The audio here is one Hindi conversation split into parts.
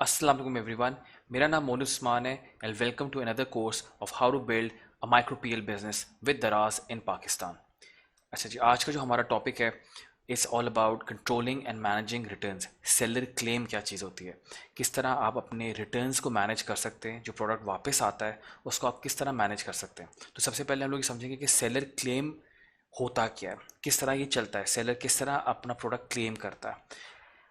अस्सलाम वालेकुम एवरीवन। मेरा नाम मोनू उस्मान है and welcome to another course of how to build a micro PL business with Daraz in Pakistan. अच्छा जी, आज का जो हमारा टॉपिक है it's all about controlling and managing returns. Seller claim क्या चीज़ होती है, किस तरह आप अपने रिटर्न्स को मैनेज कर सकते हैं, जो प्रोडक्ट वापस आता है उसको आप किस तरह मैनेज कर सकते हैं। तो सबसे पहले हम लोग ये समझेंगे कि सेलर क्लेम होता क्या है, किस तरह ये चलता है, सेलर किस तरह अपना प्रोडक्ट क्लेम करता है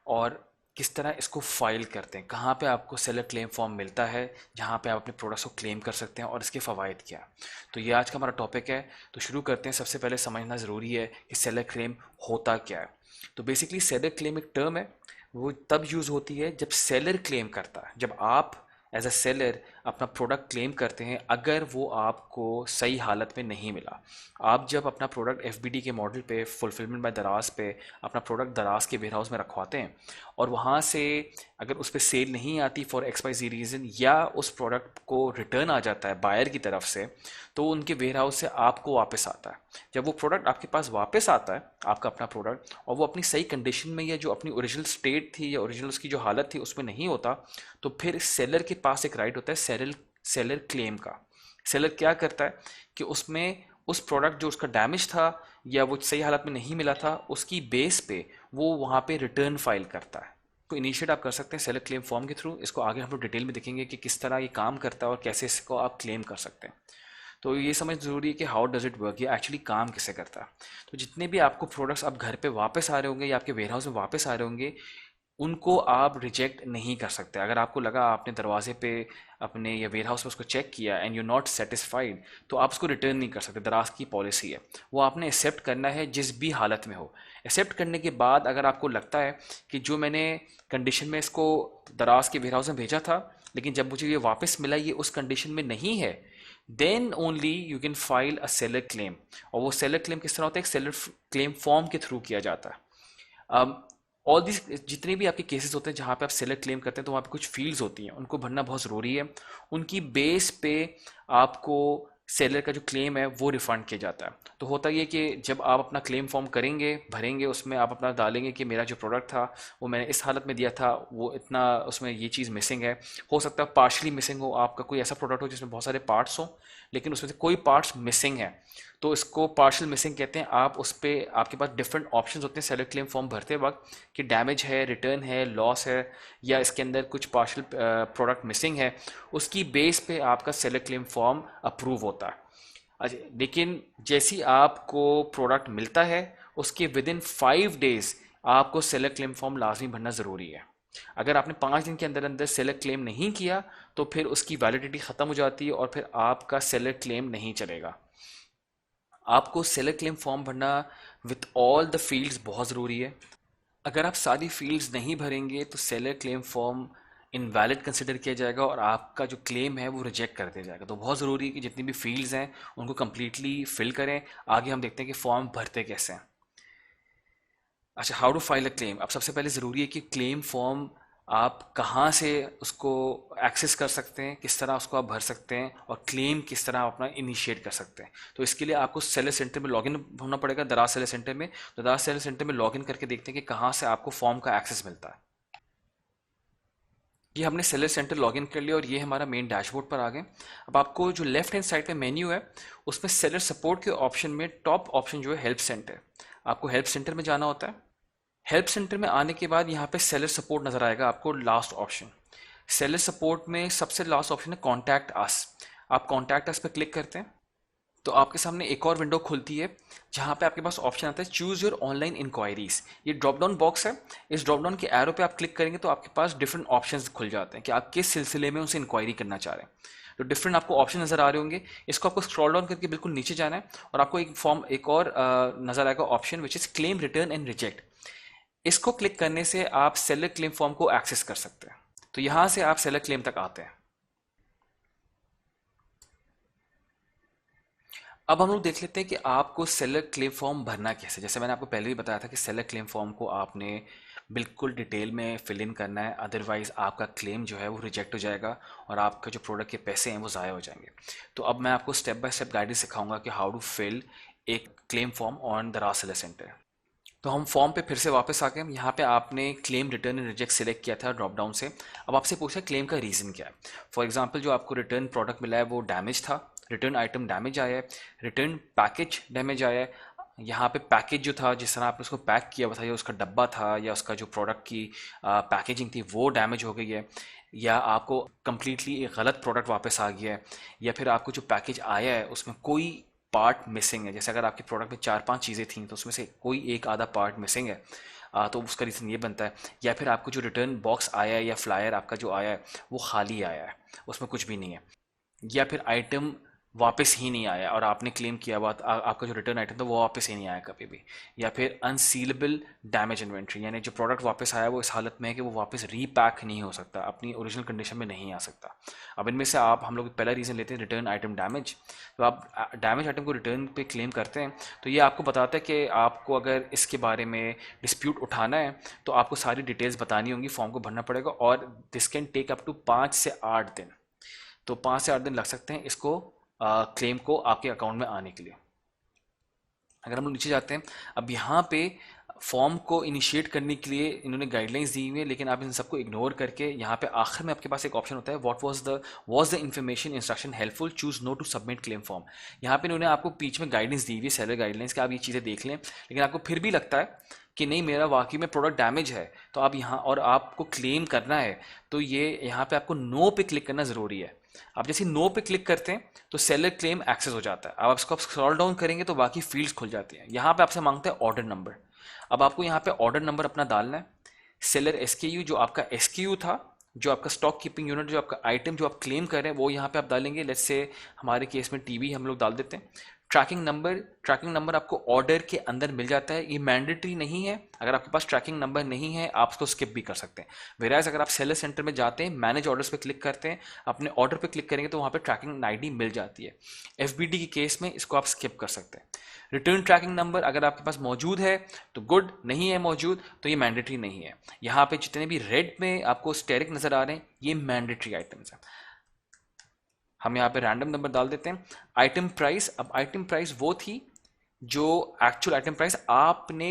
और किस तरह इसको फाइल करते हैं, कहाँ पे आपको सेलर क्लेम फॉर्म मिलता है जहाँ पे आप अपने प्रोडक्ट्स को क्लेम कर सकते हैं और इसके फ़वाइद क्या है। तो ये आज का हमारा टॉपिक है। तो शुरू करते हैं। सबसे पहले समझना ज़रूरी है कि सेलर क्लेम होता क्या है। तो बेसिकली सेलर क्लेम एक टर्म है, वो तब यूज़ होती है जब सेलर क्लेम करता है, जब आप एज अ सेलर अपना प्रोडक्ट क्लेम करते हैं अगर वो आपको सही हालत में नहीं मिला। आप जब अपना प्रोडक्ट एफबीडी के मॉडल पे फुलफिलमेंट बाय दराज पे अपना प्रोडक्ट दराज के वेयर हाउस में रखवाते हैं और वहाँ से अगर उस पर सेल नहीं आती for X Y Z reason या उस प्रोडक्ट को रिटर्न आ जाता है बायर की तरफ से, तो उनके वेयर हाउस से आपको वापस आता है। जब वो प्रोडक्ट आपके पास वापस आता है, आपका अपना प्रोडक्ट, और वो अपनी सही कंडीशन में या जो अपनी ओरिजिनल स्टेट थी या ओरिजिनल उसकी जो हालत थी उसमें नहीं होता, तो फिर सेलर के पास एक राइट होता है सेलर सेलर क्लेम का। सेलर क्या करता है कि उसमें उस प्रोडक्ट जो उसका डैमेज था या वो सही हालत में नहीं मिला था उसकी बेस पे वो वहाँ पे रिटर्न फाइल करता है। तो इनिशिएट आप कर सकते हैं सेलर क्लेम फॉर्म के थ्रू। इसको आगे हम लोग डिटेल में देखेंगे कि किस तरह ये काम करता है और कैसे इसको आप क्लेम कर सकते हैं। तो ये समझ ज़रूरी है कि हाउ डज़ इट वर्क, ये एक्चुअली काम कैसे करता है। तो जितने भी आपको प्रोडक्ट्स आप घर पे वापस आ रहे होंगे या आपके वेयर हाउस में वापस आ रहे होंगे, उनको आप रिजेक्ट नहीं कर सकते। अगर आपको लगा आपने दरवाजे पे अपने या वेयर हाउस में उसको चेक किया एंड यू नॉट सेटिस्फाइड, तो आप उसको रिटर्न नहीं कर सकते। दराज की पॉलिसी है, वो आपने एक्सेप्ट करना है जिस भी हालत में हो। एक्सेप्ट करने के बाद अगर आपको लगता है कि जो मैंने कंडीशन में इसको दराज के वेयर हाउस में भेजा था लेकिन जब मुझे ये वापस मिला ये उस कंडीशन में नहीं है, then only you can file a seller claim. और वो सेलर क्लेम किस तरह होता है, एक सेलर क्लेम फॉर्म के थ्रू किया जाता है। ऑल दिस जितने भी आपके केसेस होते हैं जहाँ पे आप सेलर क्लेम करते हैं, तो वहाँ पे कुछ फील्ड्स होती हैं, उनको भरना बहुत ज़रूरी है। उनकी बेस पे आपको सेलर का जो क्लेम है वो रिफंड किया जाता है। तो होता ये कि जब आप अपना क्लेम फॉर्म करेंगे, भरेंगे, उसमें आप अपना डालेंगे कि मेरा जो प्रोडक्ट था वो मैंने इस हालत में दिया था, वो इतना उसमें ये चीज़ मिसिंग है। हो सकता है पार्शली मिसिंग हो, आपका कोई ऐसा प्रोडक्ट हो जिसमें बहुत सारे पार्ट्स हों लेकिन उसमें से कोई पार्ट्स मिसिंग है, तो इसको पार्शियल मिसिंग कहते हैं। आप उस पर आपके पास डिफरेंट ऑप्शंस होते हैं सेलर क्लेम फॉर्म भरते वक्त कि डैमेज है, रिटर्न है, लॉस है, या इसके अंदर कुछ पार्शियल प्रोडक्ट मिसिंग है। उसकी बेस पे आपका सेलर क्लेम फॉर्म अप्रूव होता है। अच्छा, लेकिन जैसी आपको प्रोडक्ट मिलता है उसके विद इन 5 डेज आपको सेलर क्लेम फॉर्म लाजमी भरना ज़रूरी है। अगर आपने 5 दिन के अंदर अंदर सेलर क्लेम नहीं किया तो फिर उसकी वैलिडिटी ख़त्म हो जाती है और फिर आपका सेलर क्लेम नहीं चलेगा। आपको सेलर क्लेम फॉर्म भरना विथ ऑल द फील्ड्स बहुत ज़रूरी है। अगर आप सारी फील्ड्स नहीं भरेंगे तो seller claim form invalid consider किया जाएगा और आपका जो क्लेम है वो रिजेक्ट कर दिया जाएगा। तो बहुत ज़रूरी है कि जितनी भी फील्ड्स हैं उनको कम्प्लीटली फिल करें। आगे हम देखते हैं कि फॉर्म भरते कैसे हैं। अच्छा, how to file a claim. अब सबसे पहले ज़रूरी है कि क्लेम फॉर्म आप कहाँ से उसको एक्सेस कर सकते हैं, किस तरह उसको आप भर सकते हैं और क्लेम किस तरह आप अपना इनिशिएट कर सकते हैं। तो इसके लिए आपको सेलर सेंटर में लॉगिन होना पड़ेगा, दराज सेलर सेंटर में। तो दराज सेलर सेंटर में लॉगिन करके देखते हैं कि कहाँ से आपको फॉर्म का एक्सेस मिलता है। ये हमने सेलर सेंटर लॉगिन कर लिया और ये हमारा मेन डैशबोर्ड पर आ गए। अब आपको जो लेफ्ट हैंड साइड पे मेन्यू है उसमें सेलर सपोर्ट के ऑप्शन में टॉप ऑप्शन जो है हेल्प सेंटर, आपको हेल्प सेंटर में जाना होता है। हेल्प सेंटर में आने के बाद यहाँ पे सेलर सपोर्ट नज़र आएगा आपको, लास्ट ऑप्शन। सेलर सपोर्ट में सबसे लास्ट ऑप्शन है कॉन्टैक्ट अस। आप कॉन्टैक्ट अस पे क्लिक करते हैं तो आपके सामने एक और विंडो खुलती है जहाँ पे आपके पास ऑप्शन आता है चूज़ योर ऑनलाइन इंक्वायरीज। ये ड्रॉप डाउन बॉक्स है। इस ड्रॉप डाउन के एरो पे आप क्लिक करेंगे तो आपके पास डिफरेंट ऑप्शंस खुल जाते हैं कि आप किस सिलसिले में उनसे इंक्वायरी करना चाह रहे हैं। तो डिफरेंट आपको ऑप्शन नज़र आ रहे होंगे। इसको आपको स्क्रॉल डाउन करके बिल्कुल नीचे जाना है और आपको एक फॉर्म एक और नज़र आएगा option which is claim return and reject. इसको क्लिक करने से आप सेलर क्लेम फॉर्म को एक्सेस कर सकते हैं। तो यहां से आप सेलर क्लेम तक आते हैं। अब हम लोग देख लेते हैं कि आपको सेलर क्लेम फॉर्म भरना कैसे। जैसे मैंने आपको पहले भी बताया था कि सेलर क्लेम फॉर्म को आपने बिल्कुल डिटेल में फिल इन करना है, अदरवाइज आपका क्लेम जो है वो रिजेक्ट हो जाएगा और आपका जो प्रोडक्ट के पैसे हैं वो ज़ाया हो जाएंगे। तो अब मैं आपको स्टेप बाय स्टेप गाइडेंस सिखाऊंगा कि हाउ टू फिल एक claim form on the Raj seller centre. तो हम फॉर्म पे फिर से वापस आ गए। यहाँ पे आपने claim return and reject select किया था ड्रॉप डाउन से। अब आपसे पूछा क्लेम का रीज़न क्या है। फॉर एग्जांपल जो आपको रिटर्न प्रोडक्ट मिला है वो डैमेज था, रिटर्न आइटम डैमेज आया है, रिटर्न पैकेज डैमेज आया है। यहाँ पे पैकेज जो था, जिस तरह आपने उसको पैक किया हुआ था, या उसका डब्बा था, या उसका जो प्रोडक्ट की पैकेजिंग थी वो डैमेज हो गई है, या आपको कम्प्लीटली एक गलत प्रोडक्ट वापस आ गया है, या फिर आपको जो पैकेज आया है उसमें कोई पार्ट मिसिंग है। जैसे अगर आपके प्रोडक्ट में 4-5 चीज़ें थी तो उसमें से कोई एक आधा पार्ट मिसिंग है, तो उसका रीज़न ये बनता है। या फिर आपको जो रिटर्न बॉक्स आया है या फ्लायर आपका जो आया है वो खाली आया है, उसमें कुछ भी नहीं है। या फिर आइटम वापस ही नहीं आया और आपने क्लेम किया हुआ आपका जो रिटर्न आइटम था वो वापस ही नहीं आया कभी भी। या फिर अनसीलेबल डैमेज इन्वेंट्री, यानी जो प्रोडक्ट वापस आया वो इस हालत में है कि वो वापस रीपैक नहीं हो सकता, अपनी ओरिजिनल कंडीशन में नहीं आ सकता। अब इनमें से हम लोग पहला रीज़न लेते हैं रिटर्न आइटम डैमेज। तो आप डैमेज आइटम को रिटर्न पे क्लेम करते हैं तो ये आपको बताता है कि आपको अगर इसके बारे में डिस्प्यूट उठाना है तो आपको सारी डिटेल्स बतानी होंगी, फॉर्म को भरना पड़ेगा, और this can take up to 5 से 8 दिन। तो 5 से 8 दिन लग सकते हैं इसको क्लेम को आपके अकाउंट में आने के लिए। अगर हम लोग नीचे जाते हैं, अब यहाँ पे फॉर्म को इनिशिएट करने के लिए इन्होंने गाइडलाइंस दी हुई है, लेकिन आप इन सबको इग्नोर करके यहाँ पे आखिर में आपके पास एक ऑप्शन होता है, what was the information instruction helpful, choose no to submit claim form. यहाँ पे इन्होंने आपको बीच में गाइडेंस दी हुई है, सेलर गाइडलाइंस, कि आप ये चीज़ें देख लें, लेकिन आपको फिर भी लगता है कि नहीं मेरा वाकई में प्रोडक्ट डैमेज है, तो आप यहाँ और आपको क्लेम करना है, तो ये यहाँ पे आपको नो पे क्लिक करना ज़रूरी है। आप जैसे नो पे क्लिक करते हैं तो सेलर क्लेम एक्सेस हो जाता है। अब इसको आप स्क्रॉल डाउन करेंगे तो बाकी फील्ड्स खुल जाती हैं। यहाँ पे आपसे मांगता है ऑर्डर नंबर। अब आपको यहाँ पे ऑर्डर नंबर अपना डालना है, सेलर एसकेयू जो आपका एसकेयू था, जो आपका स्टॉक कीपिंग यूनिट, जो आपका आइटम जो आप क्लेम कर रहे हैं वो यहाँ पे आप डालेंगे। लेट्स से हमारे केस में टीवी हम लोग डाल देते हैं। ट्रैकिंग नंबर आपको ऑर्डर के अंदर मिल जाता है, ये मैंडेटरी नहीं है। अगर आपके पास ट्रैकिंग नंबर नहीं है आप उसको स्किप भी कर सकते हैं। वेराज अगर आप सेलर सेंटर में जाते हैं, मैनेज ऑर्डर्स पे क्लिक करते हैं, अपने ऑर्डर पे क्लिक करेंगे तो वहाँ पे ट्रैकिंग आईडी मिल जाती है। एफबीडी के केस में इसको आप स्किप कर सकते हैं। रिटर्न ट्रैकिंग नंबर अगर आपके पास मौजूद है तो गुड, नहीं है मौजूद तो ये मैंडेटरी नहीं है। यहाँ पे जितने भी रेड में आपको स्टेरिक नजर आ रहे हैं ये मैंडेटरी आइटम्स हैं। हम यहाँ पे रैंडम नंबर डाल देते हैं। आइटम प्राइस, अब आइटम प्राइस वो थी जो एक्चुअल आइटम प्राइस आपने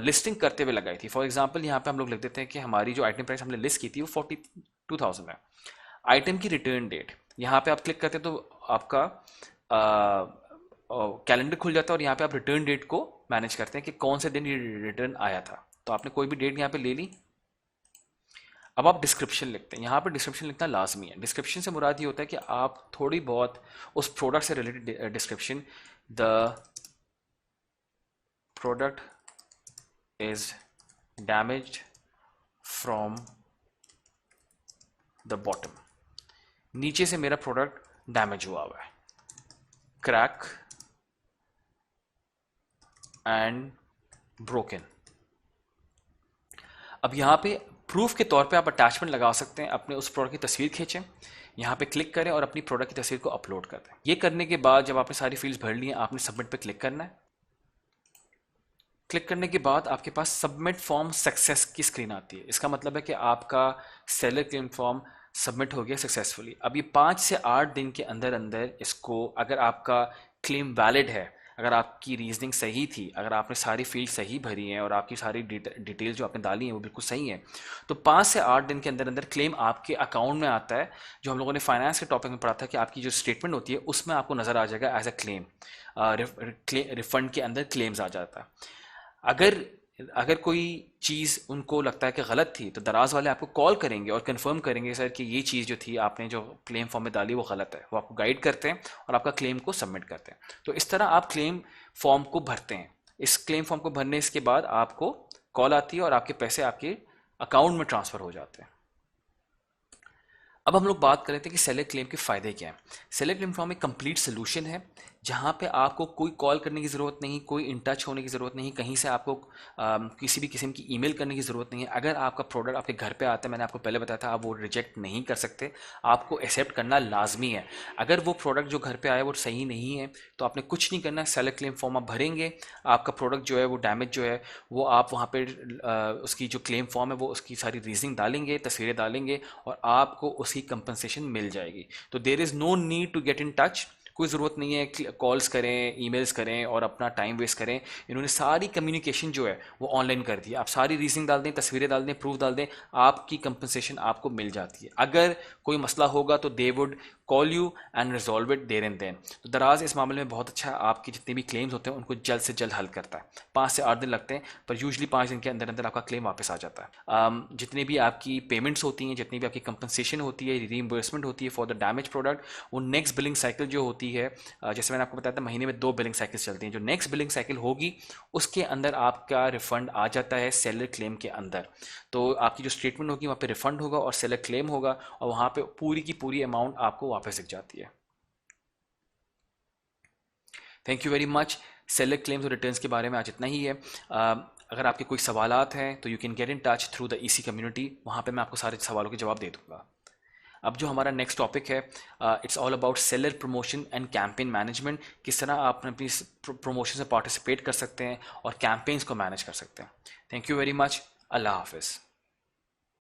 लिस्टिंग करते हुए लगाई थी। फॉर एग्जांपल यहाँ पे हम लोग लिख देते हैं कि हमारी जो आइटम प्राइस हमने लिस्ट की थी वो 42,000 है। आइटम की रिटर्न डेट, यहाँ पे आप क्लिक करते हैं तो आपका कैलेंडर खुल जाता है और यहाँ पे आप रिटर्न डेट को मैनेज करते हैं कि कौन से दिन ये रिटर्न आया था। तो आपने कोई भी डेट यहाँ पे ले ली। अब आप डिस्क्रिप्शन लिखते हैं, यहाँ पे डिस्क्रिप्शन लिखना लाजमी है। डिस्क्रिप्शन से मुराद ये होता है कि आप थोड़ी बहुत उस प्रोडक्ट से related description, the product is damaged from the bottom, नीचे से मेरा प्रोडक्ट डैमेज हुआ है, क्रैक एंड ब्रोकन। अब यहाँ पे प्रूफ के तौर पे आप अटैचमेंट लगा सकते हैं, अपने उस प्रोडक्ट की तस्वीर खींचें, यहाँ पे क्लिक करें और अपनी प्रोडक्ट की तस्वीर को अपलोड कर दें। ये करने के बाद जब आपने सारी फील्ड्स भर ली हैं, आपने सबमिट पे क्लिक करना है। क्लिक करने के बाद आपके पास सबमिट फॉर्म सक्सेस की स्क्रीन आती है। इसका मतलब है कि आपका सेलर क्लेम फॉर्म सबमिट हो गया सक्सेसफुली। अब ये 5 से 8 दिन के अंदर अंदर इसको, अगर आपका क्लेम वैलिड है, अगर आपकी रीजनिंग सही थी, अगर आपने सारी फील्ड सही भरी हैं और आपकी सारी डिटेल्स जो आपने डाली हैं वो बिल्कुल सही हैं, तो 5 से 8 दिन के अंदर अंदर क्लेम आपके अकाउंट में आता है। जो हम लोगों ने फाइनेंस के टॉपिक में पढ़ा था कि आपकी जो स्टेटमेंट होती है उसमें आपको नज़र आ जाएगा एज अ क्लेम, रिफंड के अंदर क्लेम्स आ जाता है। अगर अगर कोई चीज़ उनको लगता है कि गलत थी तो दराज वाले आपको कॉल करेंगे और कंफर्म करेंगे सर कि ये चीज़ जो थी आपने जो क्लेम फॉर्म में डाली वो गलत है। वो आपको गाइड करते हैं और आपका क्लेम को सबमिट करते हैं। तो इस तरह आप क्लेम फॉर्म को भरते हैं। इस क्लेम फॉर्म को भरने के बाद आपको कॉल आती है और आपके पैसे आपके अकाउंट में ट्रांसफ़र हो जाते हैं। अब हम लोग बात कर रहे थे कि सेलर क्लेम के फ़ायदे क्या हैं। सेलर क्लेम फॉर्म एक कंप्लीट सोल्यूशन है जहाँ पे आपको कोई कॉल करने की ज़रूरत नहीं, कोई इन टच होने की ज़रूरत नहीं, कहीं से आपको किसी भी किस्म की ईमेल करने की ज़रूरत नहीं है। अगर आपका प्रोडक्ट आपके घर पे आता है, मैंने आपको पहले बताया था, आप वो रिजेक्ट नहीं कर सकते, आपको एक्सेप्ट करना लाजमी है। अगर वो प्रोडक्ट जो घर पे आया वो सही नहीं है तो आपने कुछ नहीं करना है, सेलर क्लेम फॉर्म आप भरेंगे, आपका प्रोडक्ट जो है वो डैमेज जो है वो आप वहाँ पे उसकी जो क्लेम फॉर्म है वो उसकी सारी रीजनिंग डालेंगे, तस्वीरें डालेंगे और आपको उसकी कंपनसेशन मिल जाएगी। तो there is no need to get in touch कोई ज़रूरत नहीं है कॉल्स करें, ईमेल्स करें और अपना टाइम वेस्ट करें। इन्होंने सारी कम्युनिकेशन जो है वो ऑनलाइन कर दी है। आप सारी रीजनिंग डाल दें, तस्वीरें डाल दें, प्रूफ डाल दें, आपकी कंपनसेशन आपको मिल जाती है। अगर कोई मसला होगा तो they would call you and resolve it there and then. तो दराज इस मामले में बहुत अच्छा है, आपकी जितने भी क्लेम्स होते हैं उनको जल्द से जल्द हल करता है। 5 से 8 दिन लगते हैं, पर यूजली 5 दिन के अंदर अंदर आपका क्लेम वापस आ जाता है। जितनी भी आपकी पेमेंट्स होती हैं, जितनी भी आपकी कंपनसेशन होती है, रीइंबर्समेंट होती है फॉर द डैमेज प्रोडक्ट, वो नेक्स्ट बिलिंग साइकिल जो होती है, जैसे मैंने आपको बताया था महीने में 2 बिलिंग साइकिल्स चलती हैं, जो नेक्स्ट बिलिंग साइकिल होगी उसके अंदर आपका रिफंड आ जाता है सेलर क्लेम के अंदर। तो आपकी जो स्टेटमेंट होगी वहाँ पे रिफंड होगा और सेलर क्लेम होगा, और वहाँ पे पूरी की पूरी अमाउंट आपको वापस दिख जाती है। Thank you very much. Seller claims और रिटर्न्स के बारे में आज इतना ही है। अगर आपके कोई सवालात हैं तो you can get in touch through the EC community, वहाँ पे मैं आपको सारे सवालों के जवाब दे दूँगा। अब जो हमारा नेक्स्ट टॉपिक है, it's all about seller promotion and campaign management. किस तरह आप अपनी प्रमोशन में पार्टिसिपेट कर सकते हैं और कैंपेन्स को मैनेज कर सकते हैं। Thank you very much. Allah हाफिज़।